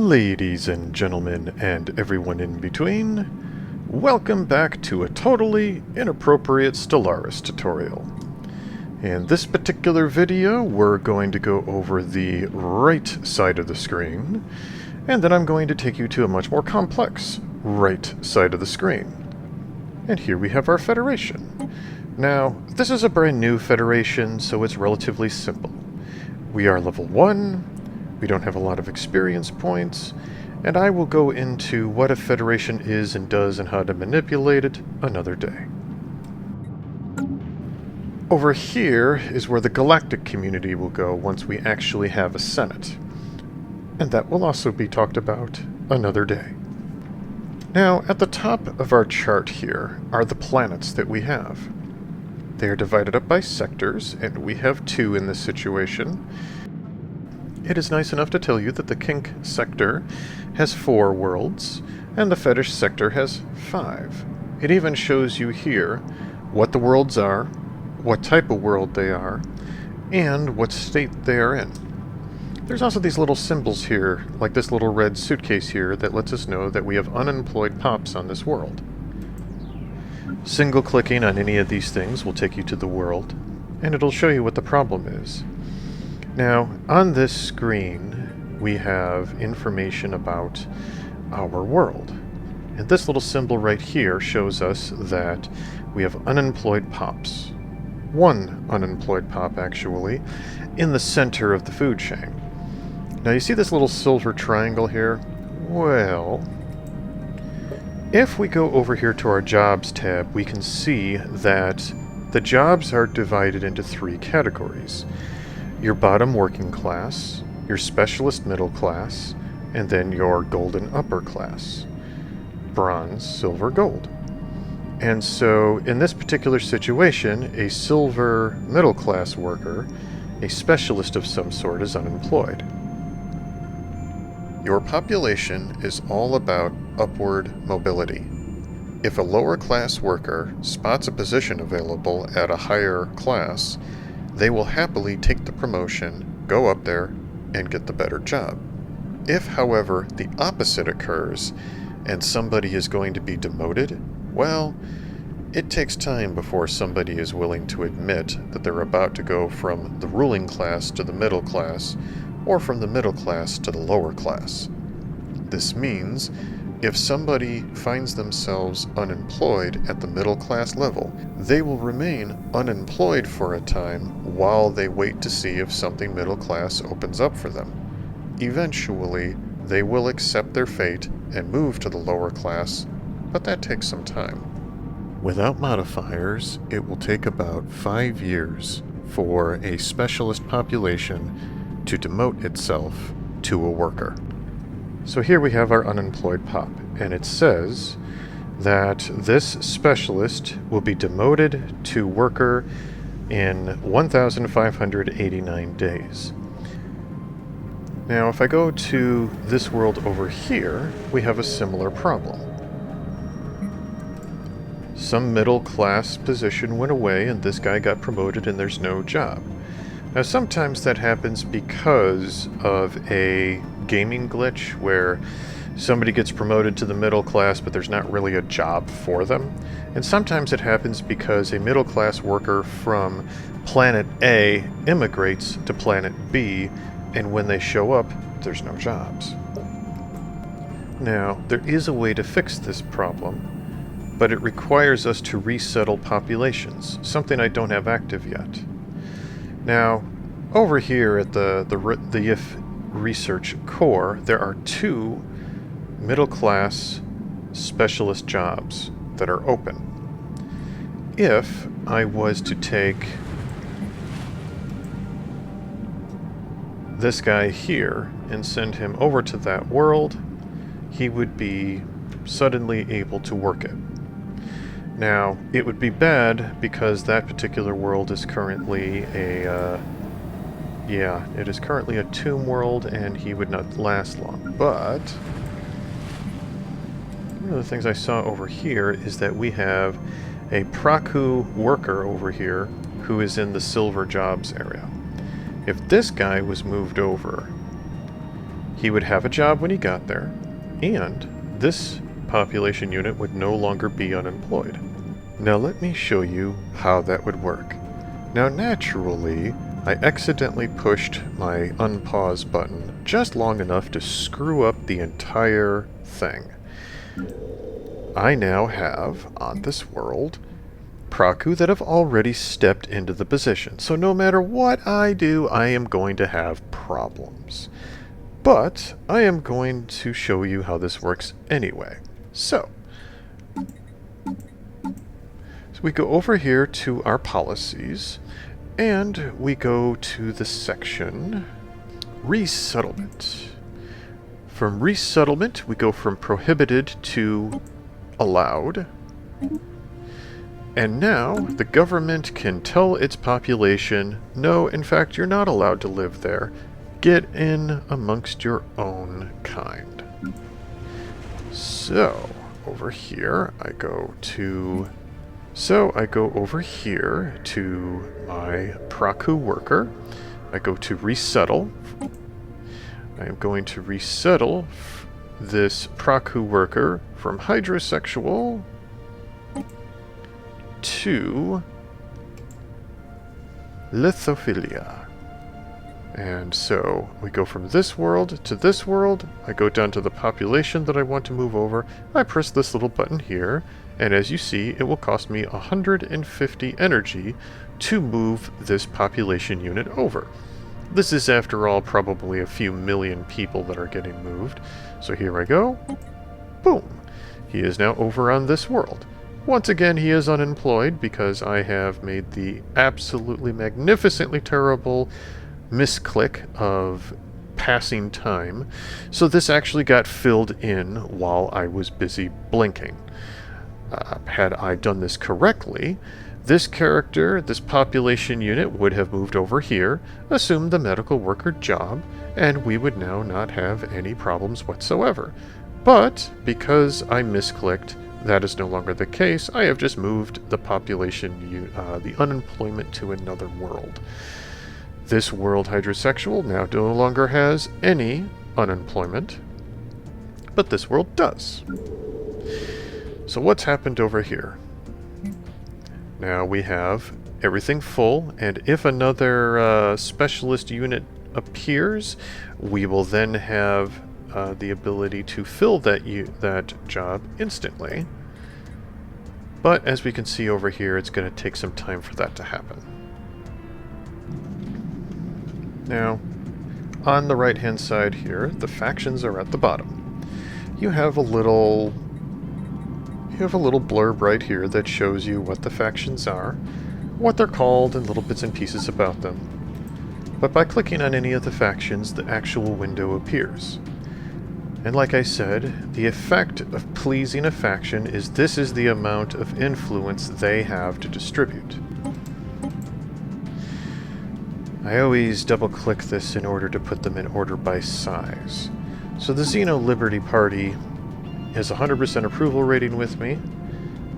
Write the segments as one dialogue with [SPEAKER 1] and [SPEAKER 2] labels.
[SPEAKER 1] Ladies and gentlemen, and everyone in between, welcome back to a totally inappropriate Stellaris tutorial. In this particular video, we're going to go over the right side of the screen, and then I'm going to take you to a much more complex right side of the screen. And here we have our Federation. Now, this is a brand new Federation, so it's relatively simple. We are level 1, we don't have a lot of experience points, and I will go into what a Federation is and does and how to manipulate it another day. Over here is where the galactic community will go once we actually have a Senate. And that will also be talked about another day. Now, at the top of our chart here are the planets that we have. They are divided up by sectors, and we have 2 in this situation. It is nice enough to tell you that the kink sector has 4 worlds, and the fetish sector has 5. It even shows you here what the worlds are, what type of world they are, and what state they are in. There's also these little symbols here, like this little red suitcase here, that lets us know that we have unemployed pops on this world. Single-clicking on any of these things will take you to the world, and it'll show you what the problem is. Now, on this screen, we have information about our world. And this little symbol right here shows us that we have unemployed pops. 1 unemployed pop, actually, in the center of the food chain. Now, you see this little silver triangle here? Well, if we go over here to our Jobs tab, we can see that the jobs are divided into 3 categories. Your bottom working class, your specialist middle class, and then your golden upper class. Bronze, silver, gold. And so, in this particular situation, a silver middle class worker, a specialist of some sort, is unemployed. Your population is all about upward mobility. If a lower class worker spots a position available at a higher class, they will happily take the promotion, go up there, and get the better job. If, however, the opposite occurs, and somebody is going to be demoted, well, it takes time before somebody is willing to admit that they're about to go from the ruling class to the middle class, or from the middle class to the lower class. This means, if somebody finds themselves unemployed at the middle class level, they will remain unemployed for a time while they wait to see if something middle class opens up for them. Eventually, they will accept their fate and move to the lower class, but that takes some time. Without modifiers, it will take about 5 years for a specialist population to demote itself to a worker. So here we have our unemployed pop, and it says that this specialist will be demoted to worker in 1,589 days. Now, if I go to this world over here, we have a similar problem. Some middle class position went away, and this guy got promoted, and there's no job. Now, sometimes that happens because of a gaming glitch where somebody gets promoted to the middle class, but there's not really a job for them. And sometimes it happens because a middle class worker from planet A immigrates to planet B, and when they show up, there's no jobs. Now, there is a way to fix this problem, but it requires us to resettle populations, something I don't have active yet. Now, over here at the IF Research Core, there are 2 middle-class specialist jobs that are open. If I was to take this guy here and send him over to that world, he would be suddenly able to work it. Now, it would be bad because that particular world is currently it is currently a tomb world, and he would not last long. But one of the things I saw over here is that we have a Praku worker over here who is in the silver jobs area. If this guy was moved over, He would have a job when he got there, and this population unit would no longer be unemployed. Now let me show you how that would work. Now naturally, I accidentally pushed my unpause button just long enough to screw up the entire thing. I now have, on this world, Praku that have already stepped into the position. So no matter what I do, I am going to have problems. But I am going to show you how this works anyway. So we go over here to our policies, and we go to the section Resettlement. From Resettlement, we go from Prohibited to Allowed. And now, the government can tell its population, no, in fact, you're not allowed to live there. Get in amongst your own kind. So, over here, I go over here to my Praku worker. I go to Resettle. I am going to resettle this Praku worker from Hydrosexual to Lithophilia. And so we go from this world to this world. I go down to the population that I want to move over. I press this little button here, and as you see, it will cost me 150 energy to move this population unit over. This is, after all, probably a few million people that are getting moved. So here I go. Boom. He is now over on this world. Once again, he is unemployed because I have made the absolutely magnificently terrible misclick of passing time. So this actually got filled in while I was busy blinking. Had I done this correctly, this character, this population unit, would have moved over here, assumed the medical worker job, and we would now not have any problems whatsoever. But because I misclicked, that is no longer the case. I have just moved the population, the unemployment, to another world. This world, Hydrosexual, now no longer has any unemployment, but this world does. So what's happened over here? Now we have everything full, and if another specialist unit appears, we will then have the ability to fill that job instantly. But as we can see over here, it's going to take some time for that to happen. Now, on the right-hand side here, the factions are at the bottom. You have a little blurb right here that shows you what the factions are, what they're called, and little bits and pieces about them. But by clicking on any of the factions, the actual window appears. And like I said, the effect of pleasing a faction is this is the amount of influence they have to distribute. I always double-click this in order to put them in order by size. So the Xeno Liberty Party has 100% approval rating with me.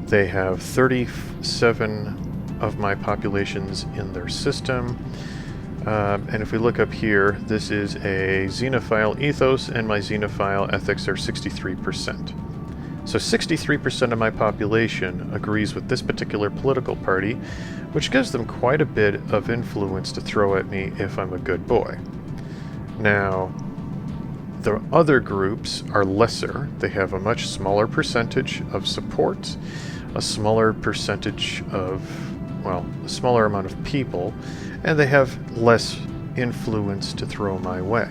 [SPEAKER 1] They have 37 of my populations in their system. And if we look up here, this is a Xenophile ethos, and my Xenophile ethics are 63%. So 63% of my population agrees with this particular political party, which gives them quite a bit of influence to throw at me if I'm a good boy. Now, the other groups are lesser. They have a much smaller percentage of support, a smaller percentage of, well, a smaller amount of people, and they have less influence to throw my way.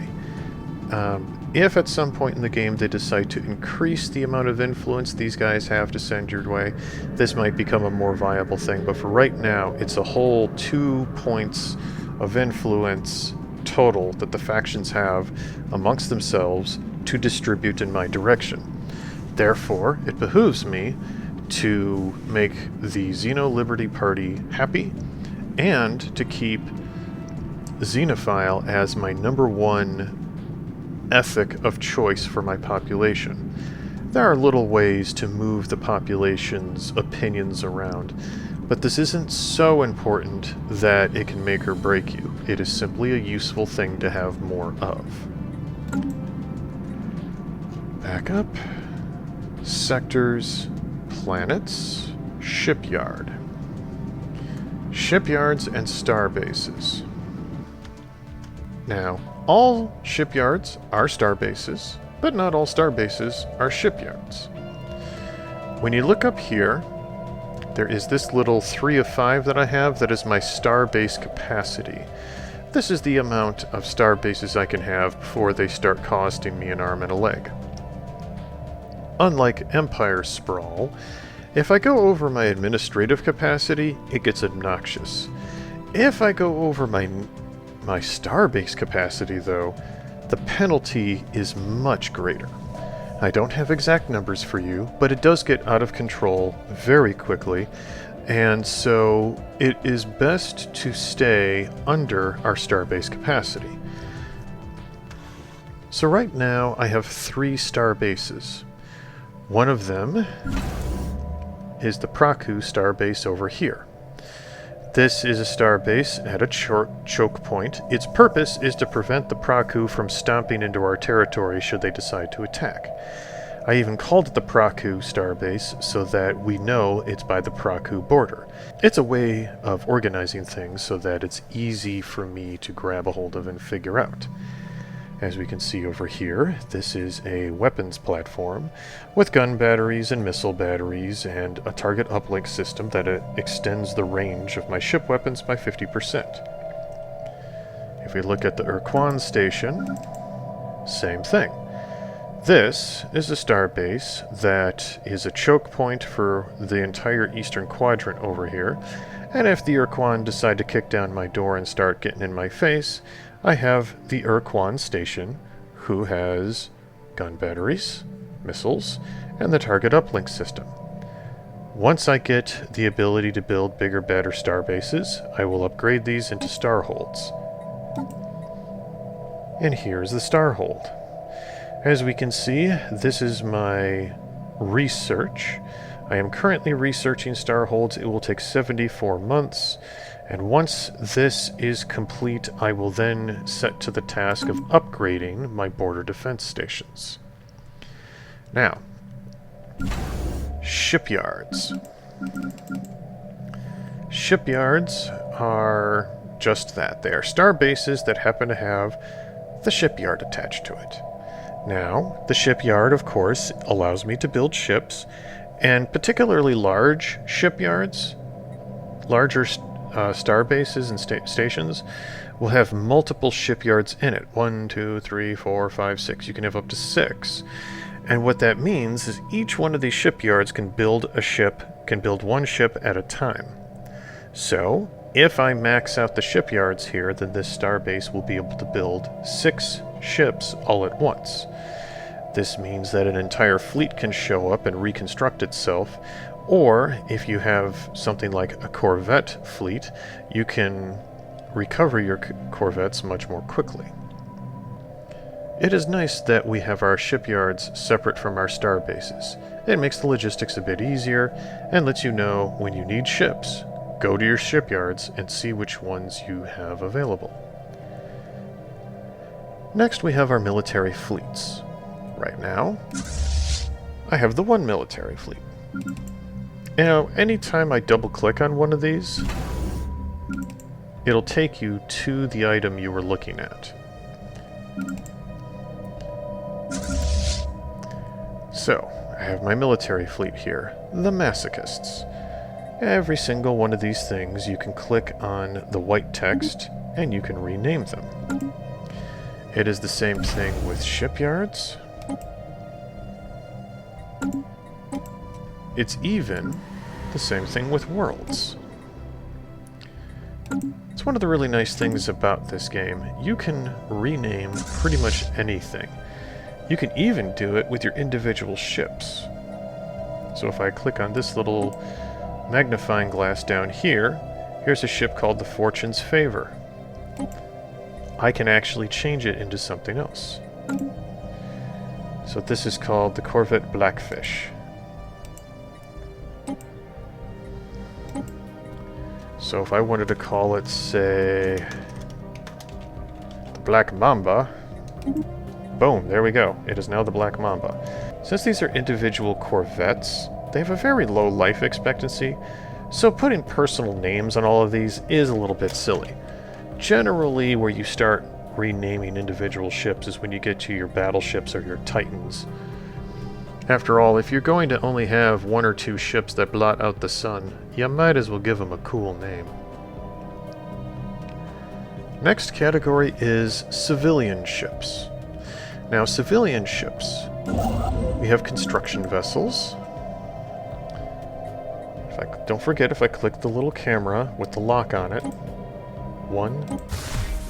[SPEAKER 1] If at some point in the game they decide to increase the amount of influence these guys have to send your way, this might become a more viable thing, but for right now, it's a whole 2 points of influence total that the factions have amongst themselves to distribute in my direction. Therefore, it behooves me to make the Xeno Liberty Party happy and to keep Xenophile as my #1 ethic of choice for my population. There are little ways to move the population's opinions around, but this isn't so important that it can make or break you. It is simply a useful thing to have more of. Back up. Sectors, planets, shipyard. Shipyards and star bases. Now, all shipyards are star bases, but not all star bases are shipyards. When you look up here, there is this little 3 of 5 that I have that is my star base capacity. This is the amount of star bases I can have before they start costing me an arm and a leg. Unlike Empire Sprawl, if I go over my administrative capacity, it gets obnoxious. If I go over my starbase capacity, though, the penalty is much greater. I don't have exact numbers for you, but it does get out of control very quickly, and so it is best to stay under our starbase capacity. So right now I have 3 star bases. One of them is the Praku starbase over here. This is a starbase at a choke point. Its purpose is to prevent the Praku from stomping into our territory should they decide to attack. I even called it the Praku starbase so that we know it's by the Praku border. It's a way of organizing things so that it's easy for me to grab a hold of and figure out. As we can see over here, this is a weapons platform with gun batteries and missile batteries and a target uplink system that extends the range of my ship weapons by 50%. If we look at the Urquan station, same thing. This is a star base that is a choke point for the entire eastern quadrant over here, and if the Urquan decide to kick down my door and start getting in my face, I have the Urquan station, who has gun batteries, missiles, and the target uplink system. Once I get the ability to build bigger, better star bases, I will upgrade these into star holds. And here's the star hold. As we can see, this is my research. I am currently researching star holds. It will take 74 months. And once this is complete, I will then set to the task of upgrading my border defense stations. Now, shipyards. Shipyards are just that. They are star bases that happen to have the shipyard attached to it. Now, the shipyard, of course, allows me to build ships, and particularly large shipyards, larger star bases and stations will have multiple shipyards in it. 1, 2, 3, 4, 5, 6. You can have up to 6. And what that means is each one of these shipyards can build one ship at a time. So, if I max out the shipyards here, then this star base will be able to build 6 ships all at once. This means that an entire fleet can show up and reconstruct itself, or if you have something like a Corvette fleet, you can recover your Corvettes much more quickly. It is nice that we have our shipyards separate from our star bases. It makes the logistics a bit easier and lets you know when you need ships. Go to your shipyards and see which ones you have available. Next we have our military fleets. Right now, I have the 1 military fleet. Now, anytime I double-click on one of these, it'll take you to the item you were looking at. So, I have my military fleet here, the Masochists. Every single one of these things, you can click on the white text, and you can rename them. It is the same thing with shipyards. It's even the same thing with worlds. It's one of the really nice things about this game. You can rename pretty much anything. You can even do it with your individual ships. So if I click on this little magnifying glass down here, here's a ship called the Fortune's Favor. I can actually change it into something else. So this is called the Corvette Blackfish. So if I wanted to call it, say, the Black Mamba, boom, there we go. It is now the Black Mamba. Since these are individual corvettes, they have a very low life expectancy, so putting personal names on all of these is a little bit silly. Generally, where you start renaming individual ships is when you get to your battleships or your titans. After all, if you're going to only have 1 or 2 ships that blot out the sun, you might as well give them a cool name. Next category is civilian ships. Now, civilian ships, we have construction vessels. Don't forget, if I click the little camera with the lock on it, 1,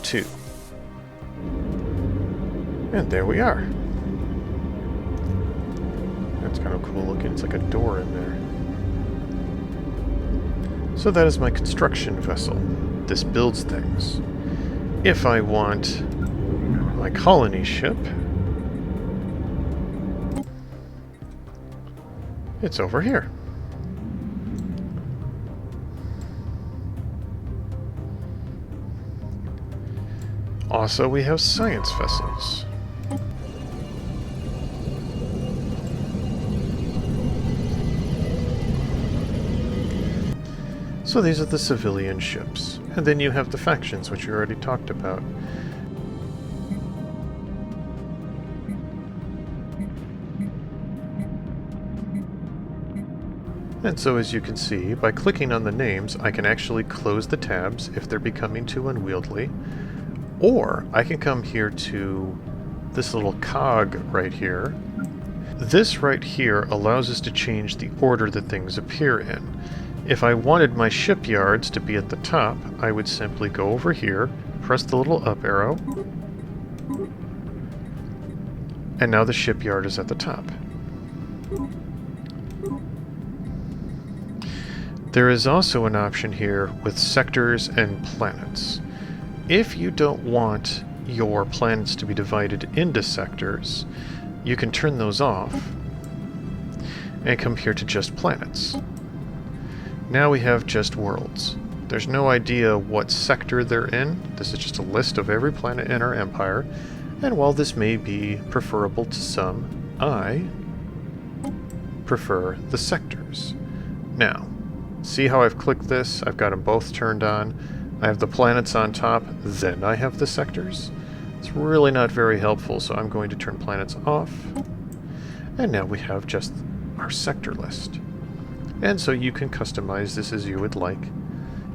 [SPEAKER 1] 2. And there we are. That's kind of cool looking. It's like a door in there. So that is my construction vessel. This builds things. If I want my colony ship, it's over here. Also, we have science vessels. So these are the civilian ships. And then you have the factions, which you already talked about. And so as you can see, by clicking on the names, I can actually close the tabs if they're becoming too unwieldy. Or I can come here to this little cog right here. This right here allows us to change the order that things appear in. If I wanted my shipyards to be at the top, I would simply go over here, press the little up arrow, and now the shipyard is at the top. There is also an option here with sectors and planets. If you don't want your planets to be divided into sectors, you can turn those off and come here to just planets. Now we have just worlds. There's no idea what sector they're in. This is just a list of every planet in our empire, and while this may be preferable to some, I prefer the sectors. Now, see how I've clicked this? I've got them both turned on. I have the planets on top, then I have the sectors. It's really not very helpful, so I'm going to turn planets off. And now we have just our sector list. And so you can customize this as you would like.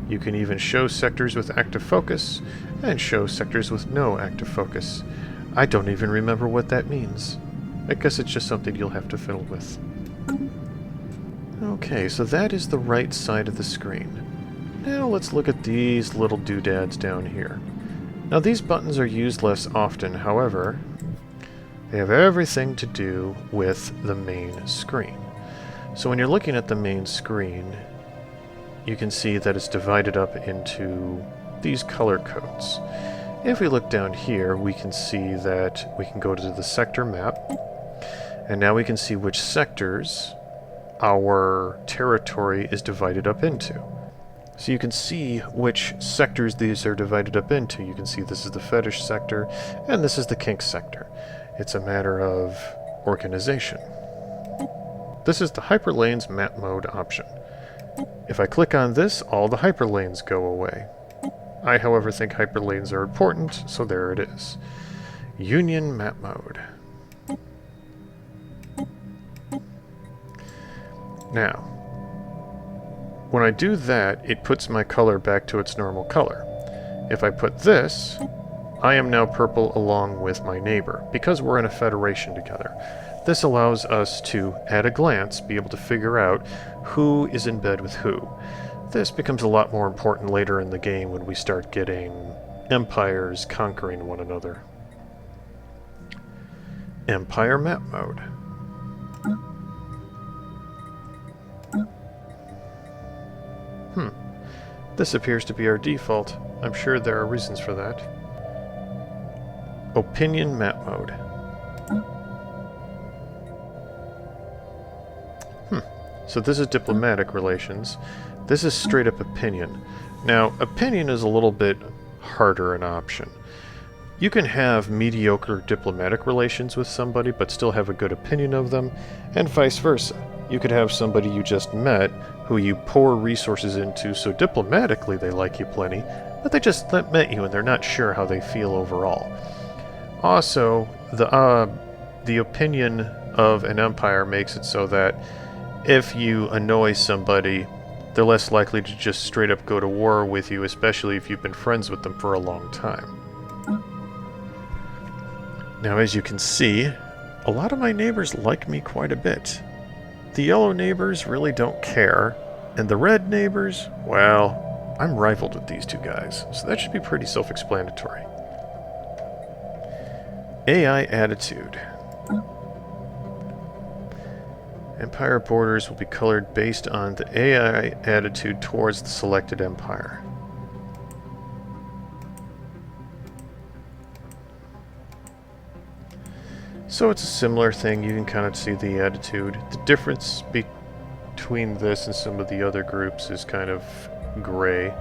[SPEAKER 1] You can even show sectors with active focus, and show sectors with no active focus. I don't even remember what that means. I guess it's just something you'll have to fiddle with. Okay, so that is the right side of the screen. Now let's look at these little doodads down here. Now these buttons are used less often, however, they have everything to do with the main screen. So when you're looking at the main screen, you can see that it's divided up into these color codes. If we look down here, we can see that we can go to the sector map, and now we can see which sectors our territory is divided up into. So you can see which sectors these are divided up into. You can see this is the fetish sector, and this is the kink sector. It's a matter of organization. This is the hyperlanes map mode option. If I click on this, all the hyperlanes go away. I, however, think hyperlanes are important, so there it is. Union map mode. Now, when I do that, it puts my color back to its normal color. If I put this, I am now purple along with my neighbor, because we're in a federation together. This allows us to, at a glance, be able to figure out who is in bed with who. This becomes a lot more important later in the game when we start getting empires conquering one another. Empire map mode. This appears to be our default. I'm sure there are reasons for that. Opinion map mode. So this is diplomatic relations. This is straight up opinion. Now, opinion is a little bit harder an option. You can have mediocre diplomatic relations with somebody but still have a good opinion of them, and vice versa. You could have somebody you just met who you pour resources into so diplomatically they like you plenty, but they just met you and they're not sure how they feel overall. Also, the opinion of an empire makes it so that if you annoy somebody, they're less likely to just straight up go to war with you, especially if you've been friends with them for a long time. Now, as you can see, a lot of my neighbors like me quite a bit. The yellow neighbors really don't care, and the red neighbors, well, I'm rivaled with these two guys, so that should be pretty self-explanatory. AI attitude. Empire borders will be colored based on the AI attitude towards the selected empire. So it's a similar thing. You can kind of see the attitude. The difference between this and some of the other groups is kind of gray.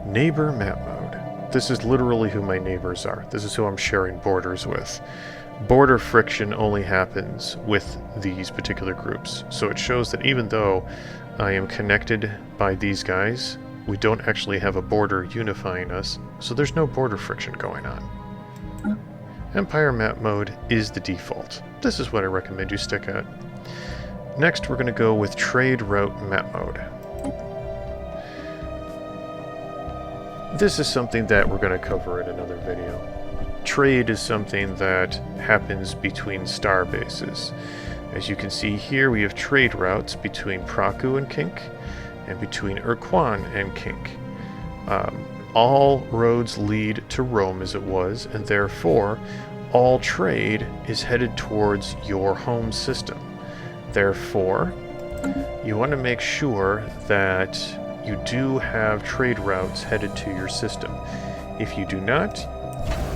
[SPEAKER 1] Neighbor map mode. This is literally who my neighbors are. This is who I'm sharing borders with. Border friction only happens with these particular groups. So it shows that even though I am connected by these guys, we don't actually have a border unifying us, so there's no border friction going on. Empire map mode is the default. This is what I recommend you stick at. Next, we're going to go with trade route map mode. This is something that we're going to cover in another video. Trade is something that happens between star bases. As you can see here, we have trade routes between Praku and Kink, and between Urquan and Kink. All roads lead to Rome as it was, and therefore all trade is headed towards your home system. Therefore, you want to make sure that you do have trade routes headed to your system. If you do not,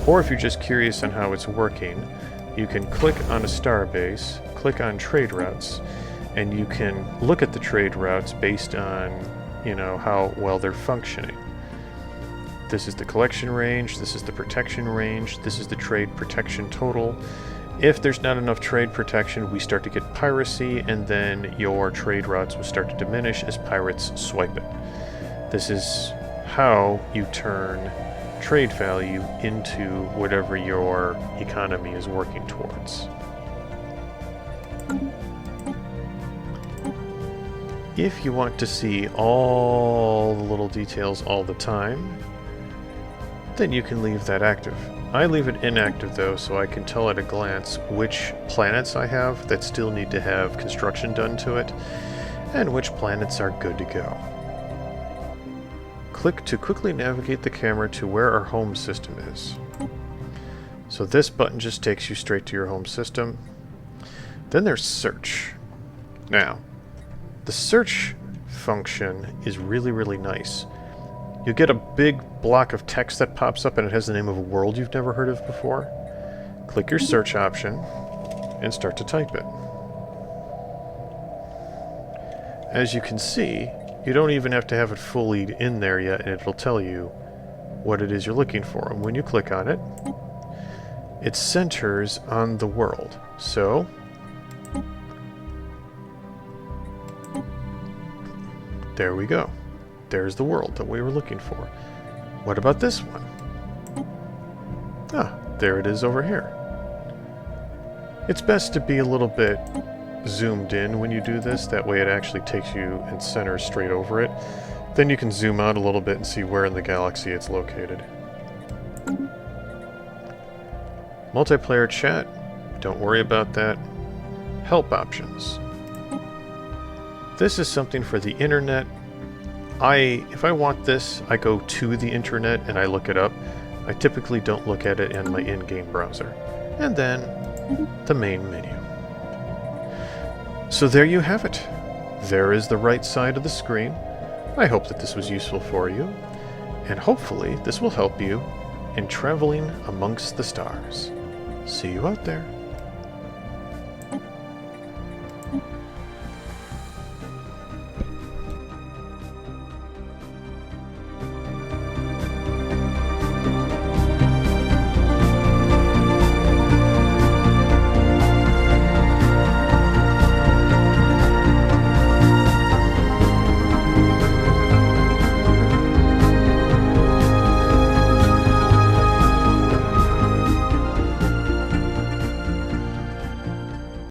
[SPEAKER 1] or if you're just curious on how it's working, you can click on a star base, click on trade routes, and you can look at the trade routes based on, how well they're functioning. This is the collection range, this is the protection range, this is the trade protection total. If there's not enough trade protection, we start to get piracy, and then your trade routes will start to diminish as pirates swipe it. This is how you turn trade value into whatever your economy is working towards. If you want to see all the little details all the time, then you can leave that active. I leave it inactive though, so I can tell at a glance which planets I have that still need to have construction done to it, and which planets are good to go. Click to quickly navigate the camera to where our home system is. So this button just takes you straight to your home system. Then there's search. Now, the search function is really, really nice. You get a big block of text that pops up and it has the name of a world you've never heard of before. Click your search option and start to type it. As you can see, you don't even have to have it fully in there yet, and it'll tell you what it is you're looking for. And when you click on it, it centers on the world. So there we go. There's the world that we were looking for. What about this one? Ah, there it is over here. It's best to be a little bit zoomed in when you do this. That way it actually takes you and centers straight over it. Then you can zoom out a little bit and see where in the galaxy it's located. Multiplayer chat, don't worry about that. Help options. This is something for the internet. If I want this, I go to the internet and I look it up. I typically don't look at it in my in-game browser. And then the main menu. So there you have it. There is the right side of the screen. I hope that this was useful for you, and hopefully this will help you in traveling amongst the stars. See you out there.